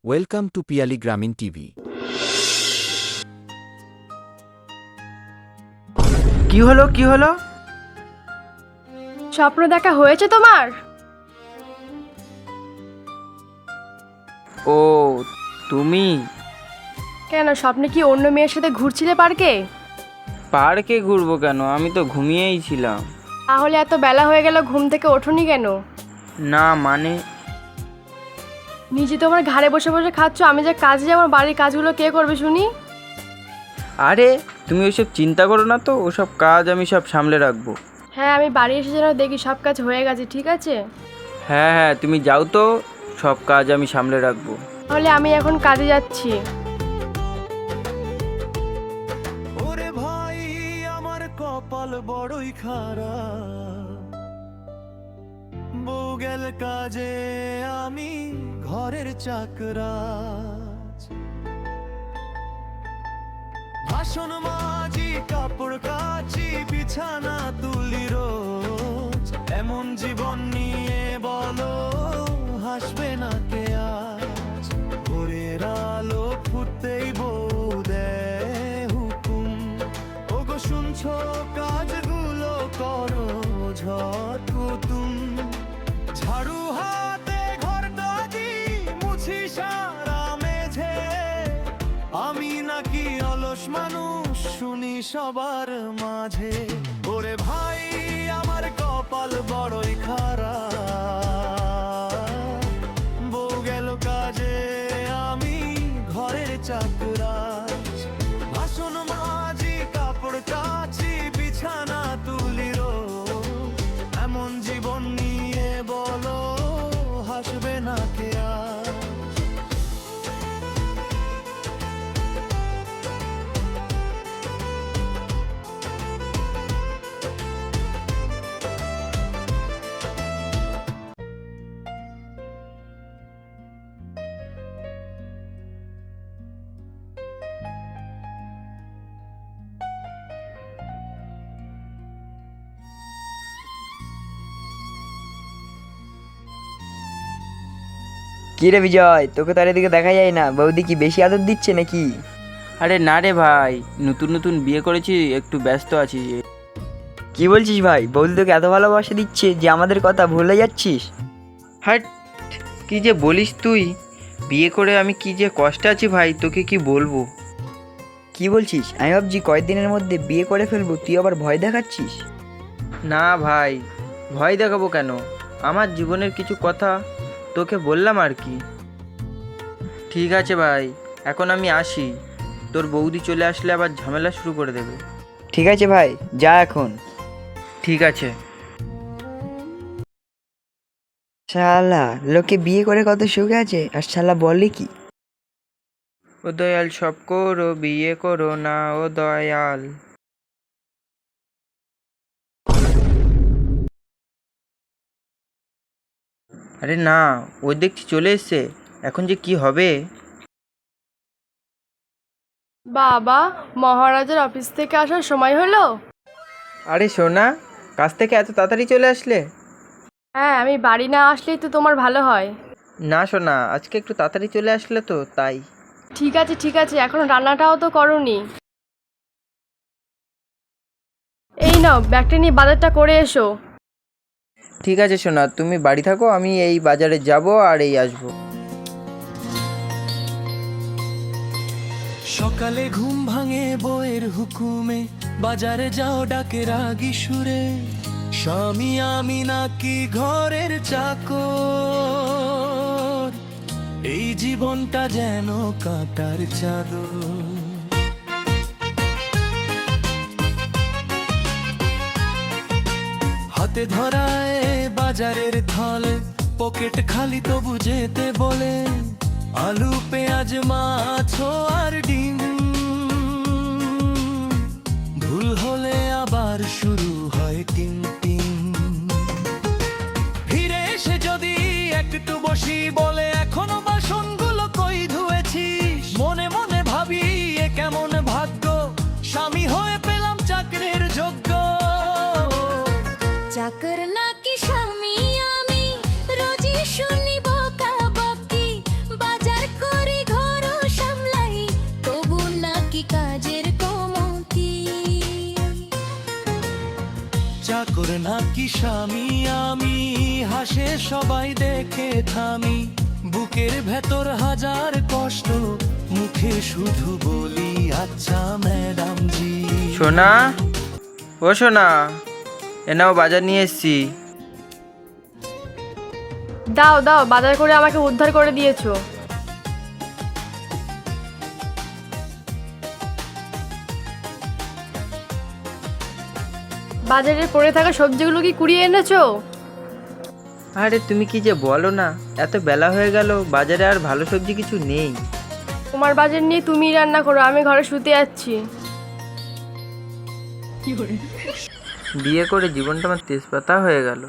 Welcome to Piyali গ্রামীণ TV. কি হলো? স্বপ্ন দেখা হয়েছে তোমার? ও তুমি কেন, স্বপ্নে কি অন্য মেয়ের সাথে ঘুরছিলে পার্কে? পার্কে ঘুরবো কেন? আমি তো ঘুমিয়েই ছিলাম। তাহলে এত বেলা হয়ে গেল, ঘুম থেকে ওঠোনি কেন? না মানে নিজে তোমার ঘাড়ে বসে বসে খাচ্ছ, আমি যে কাজে যাবো, আমার বাড়ির কাজগুলো কে করবে শুনি? আরে তুমি ওইসব চিন্তা করো না তো, ওসব কাজ আমি সব সামলে রাখবো। হ্যাঁ, আমি বাড়ি এসে যেন দেখি সব কাজ হয়ে গেছে, ঠিক আছে? হ্যাঁ তুমি যাও তো, সব কাজ আমি সামলে রাখবো। তাহলে আমি এখন কাজে যাচ্ছি। ওরে ভাই আমার কপাল বড়ই খারাপ, বউ গেল কাজে আমি ঘরের চাকরা, বাসন মাজি কাপড় কাচি বিছানা তুলি রোজ, এমন জীবন নিয়ে বলো হাসবে না কে আজ? ভোরের আলো ফুটতেই বউ দেয় হুকুম, ওগো শুনছো কাজগুলো করো ঝট তুম, ঝাড়ু হাতে ঘর দাজি মুছি সারা মেঝে, আমি নাকি অলস মানুষ শুনি সবার মাঝে। ওরে ভাই আমার কপাল বড়ই খারাপ, বউ গেল কাজে আমি ঘরের চাকরা, বাসন মাজি কাপড় কাচি বিছানা তুলি রোজ, এমন জীবন নিয়ে বলো হাসবে না কে আর? কি রে বিজয়, তোকে তো আর এদিকে দেখা যায় না। বৌদি কি বেশি আদর দিচ্ছে নাকি? আরে না রে ভাই, নতুন নতুন বিয়ে করেছি, একটু ব্যস্ত আছি। কি বলছিস ভাই? বৌদি তোকে এত ভালোবাসা দিচ্ছে যে আমাদের কথা ভুলে যাচ্ছিস? হাট, কি যে বলিস তুই! বিয়ে করে আমি কি যে কষ্টে আছি ভাই, তোকে কি বলবো। কি বলছিস? আমি ভাবছি কয়েকদিনের মধ্যে বিয়ে করে ফেলবো, তুই আবার ভয় দেখাচ্ছিস। না ভাই, ভয় দেখাবো কেন? আমার জীবনের কিছু কথা তোকে বললাম আর কি। ঠিক আছে ভাই, এখন আমি আসি। তোর বৌদি চলে আসলে আবার ঝামেলা শুরু করে দেবে। ঠিক আছে ভাই, যা এখন। ঠিক আছে। শালা, লোকে বিয়ে করে কত সুখে আছে, আর শালা বলে কি? ও দয়াল সব করো, বিয়ে করো না ও দয়াল। আরে না, ওই দেখছি চলে এসছে, এখন যে কি হবে। বাবা, মহারাজের অফিস থেকে আসার সময় হলো? আরে সোনা, কাজ থেকে এত তাড়াতাড়ি চলে আসলে? হ্যাঁ, আমি বাড়ি না আসলেই তো তোমার ভালো হয়। না সোনা, আজকে একটু তাড়াতাড়ি চলে আসলে তো তাই। ঠিক আছে, এখন রান্নাটাও তো করোনি। এই নাও, ব্যাগটা নিয়ে বাজারটা করে এসো। ঠিক আছে সোনা, তুমি বাড়ি থাকো, আমি এই বাজারে যাব আর এই আসবো। সকালে ঘুম ভাঙে বউয়ের হুকুমে, বাজারে যাও ডাকে রাগি সুরে, স্বামী আমি নাকি ঘরের চাকর, এই জীবনটা যেন কাঁটার চাদর। হাতে ধরায় বাজারের থল, পকেট খালি তবু যেতে বলে, আলু পেঁয়াজ মাছ আর ডিম, ভুল হলে আবার শুরু হয় টিম টিম। ফিরে এসে যদি একটু বসি বলে, এখনো বাসনগুলো কই ধুয়েছিস? মনে মনে ভাবি এ কেমন ভাগ্য, স্বামী হয়ে পেলাম চাকরির যোগ্য। চাকর নাকি স্বামী আমি, রোজই শুনি বকাবকি, বাজার করে নাকি স্বামী আমি, হাসে সবাই দেখে থামি, বুকের ভেতর হাজার কষ্ট, মুখে শুধু বলি আচ্ছা ম্যাডাম জি। সোনা, ও সোনা, এ নাও বাজার নিয়ে এসছি। দাও দাও, বাজার করে আমাকে উদ্ধার করে দিয়েছো। বাজারে পড়ে থাকা সবজিগুলো কি কুড়িয়ে এনেছো? আরে তুমি কি যে বলো না, এত বেলা হয়ে গেল, বাজারে আর ভালো সবজি কিছু নেই। তোমার বাজার নিয়ে তুমিই রান্না করো, আমি ঘরে শুতে যাচ্ছি। বিয়ে করে জীবনটা আমার তেজপাতা হয়ে গেল।